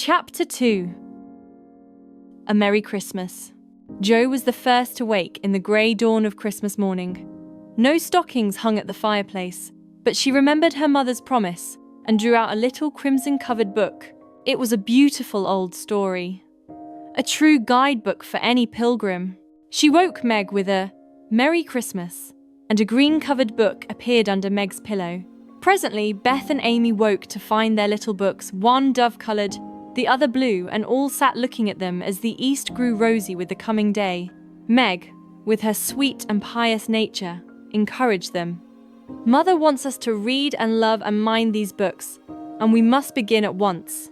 Chapter 2. A Merry Christmas. Jo was the first to wake in the grey dawn of Christmas morning. No stockings hung at the fireplace, but she remembered her mother's promise and drew out a little crimson-covered book. It was a beautiful old story, a true guidebook for any pilgrim. She woke Meg with a Merry Christmas, and a green-covered book appeared under Meg's pillow. Presently, Beth and Amy woke to find their little books, one dove-coloured, the other blue, and all sat looking at them as the east grew rosy with the coming day. Meg, with her sweet and pious nature, encouraged them. Mother wants us to read and love and mind these books, and we must begin at once.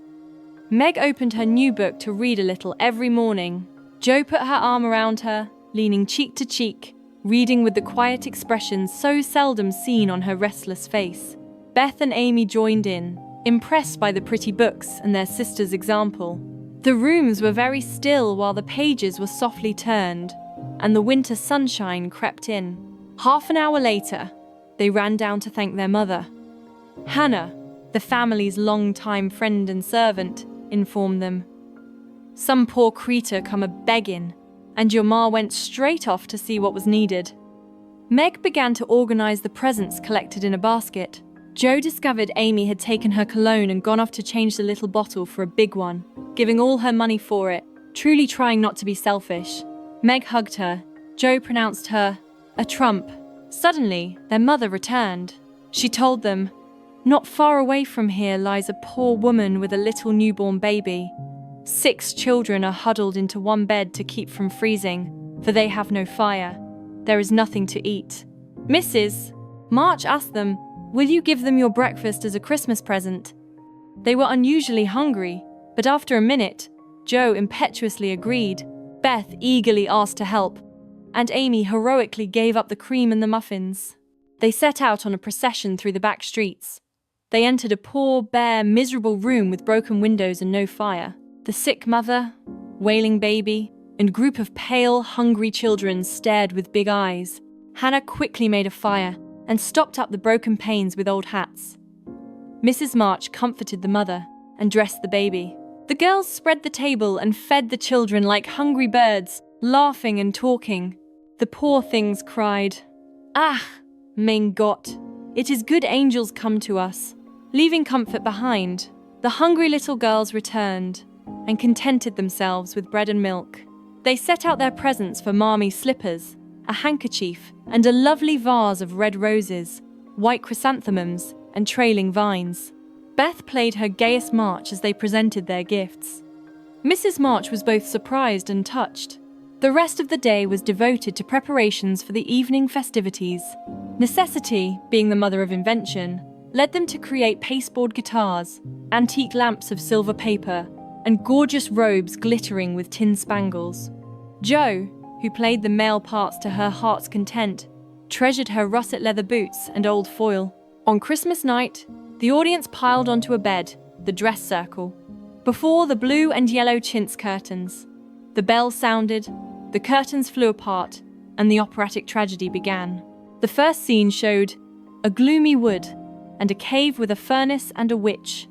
Meg opened her new book to read a little every morning. Jo put her arm around her, leaning cheek to cheek, reading with the quiet expression so seldom seen on her restless face. Beth and Amy joined in, impressed by the pretty books and their sister's example. The rooms were very still while the pages were softly turned, and the winter sunshine crept in. Half an hour later, they ran down to thank their mother. Hannah, the family's long-time friend and servant, informed them. Some poor creature come a-begging, and your ma went straight off to see what was needed. Meg began to organise the presents collected in a basket. Jo discovered Amy had taken her cologne and gone off to change the little bottle for a big one, giving all her money for it, truly trying not to be selfish. Meg hugged her. Jo pronounced her a trump. Suddenly, their mother returned. She told them, "Not far away from here lies a poor woman with a little newborn baby. 6 children are huddled into one bed to keep from freezing, for they have no fire. There is nothing to eat." Mrs. March asked them, "Will you give them your breakfast as a Christmas present?" They were unusually hungry, but after a minute, Jo impetuously agreed. Beth eagerly asked to help, and Amy heroically gave up the cream and the muffins. They set out on a procession through the back streets. They entered a poor, bare, miserable room with broken windows and no fire. The sick mother, wailing baby, and group of pale, hungry children stared with big eyes. Hannah quickly made a fire and stopped up the broken panes with old hats. Mrs. March comforted the mother and dressed the baby. The girls spread the table and fed the children like hungry birds, laughing and talking. The poor things cried, "Ah, mein Gott, it is good angels come to us." Leaving comfort behind, the hungry little girls returned and contented themselves with bread and milk. They set out their presents for Marmee slippers, a handkerchief, and a lovely vase of red roses, white chrysanthemums, and trailing vines. Beth played her gayest march as they presented their gifts. Mrs. March was both surprised and touched. The rest of the day was devoted to preparations for the evening festivities. Necessity, being the mother of invention, led them to create pasteboard guitars, antique lamps of silver paper, and gorgeous robes glittering with tin spangles. Jo, who played the male parts to her heart's content, treasured her russet leather boots and old foil. On Christmas night, the audience piled onto a bed, the dress circle, before the blue and yellow chintz curtains. The bell sounded, the curtains flew apart, and the operatic tragedy began. The first scene showed a gloomy wood and a cave with a furnace and a witch.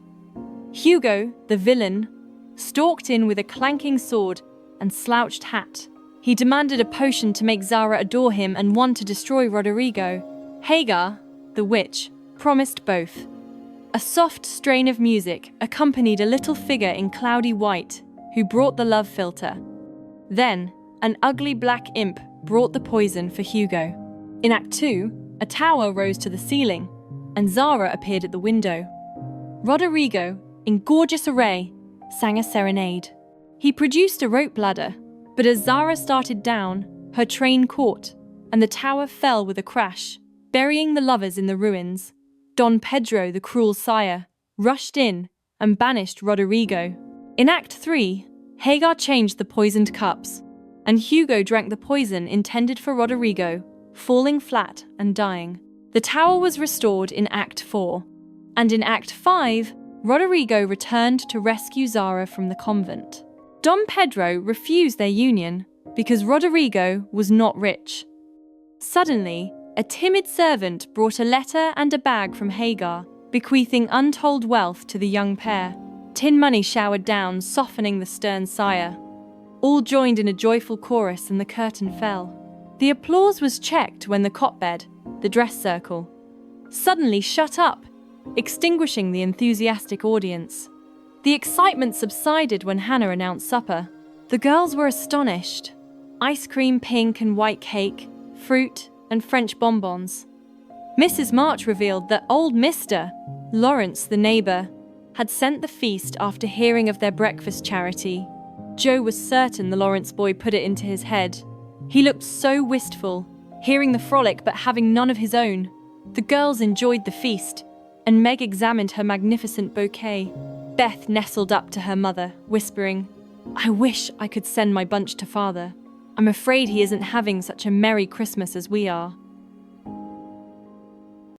Hugo, the villain, stalked in with a clanking sword and slouched hat. He demanded a potion to make Zara adore him and one to destroy Roderigo. Hagar, the witch, promised both. A soft strain of music accompanied a little figure in cloudy white who brought the love philter. Then, an ugly black imp brought the poison for Hugo. In Act 2, a tower rose to the ceiling, and Zara appeared at the window. Roderigo, in gorgeous array, sang a serenade. He produced a rope ladder, but as Zara started down, her train caught, and the tower fell with a crash, burying the lovers in the ruins. Don Pedro, the cruel sire, rushed in and banished Roderigo. In Act 3, Hagar changed the poisoned cups, and Hugo drank the poison intended for Roderigo, falling flat and dying. The tower was restored in Act 4, and in Act 5, Roderigo returned to rescue Zara from the convent. Don Pedro refused their union because Roderigo was not rich. Suddenly, a timid servant brought a letter and a bag from Hagar, bequeathing untold wealth to the young pair. Tin money showered down, softening the stern sire. All joined in a joyful chorus and the curtain fell. The applause was checked when the cot bed, the dress circle, suddenly shut up, extinguishing the enthusiastic audience. The excitement subsided when Hannah announced supper. The girls were astonished. Ice cream, pink and white cake, fruit, and French bonbons. Mrs. March revealed that old Mr. Laurence, the neighbor, had sent the feast after hearing of their breakfast charity. Joe was certain the Laurence boy put it into his head. He looked so wistful, hearing the frolic but having none of his own. The girls enjoyed the feast, and Meg examined her magnificent bouquet. Beth nestled up to her mother, whispering, "I wish I could send my bunch to father. I'm afraid he isn't having such a merry Christmas as we are."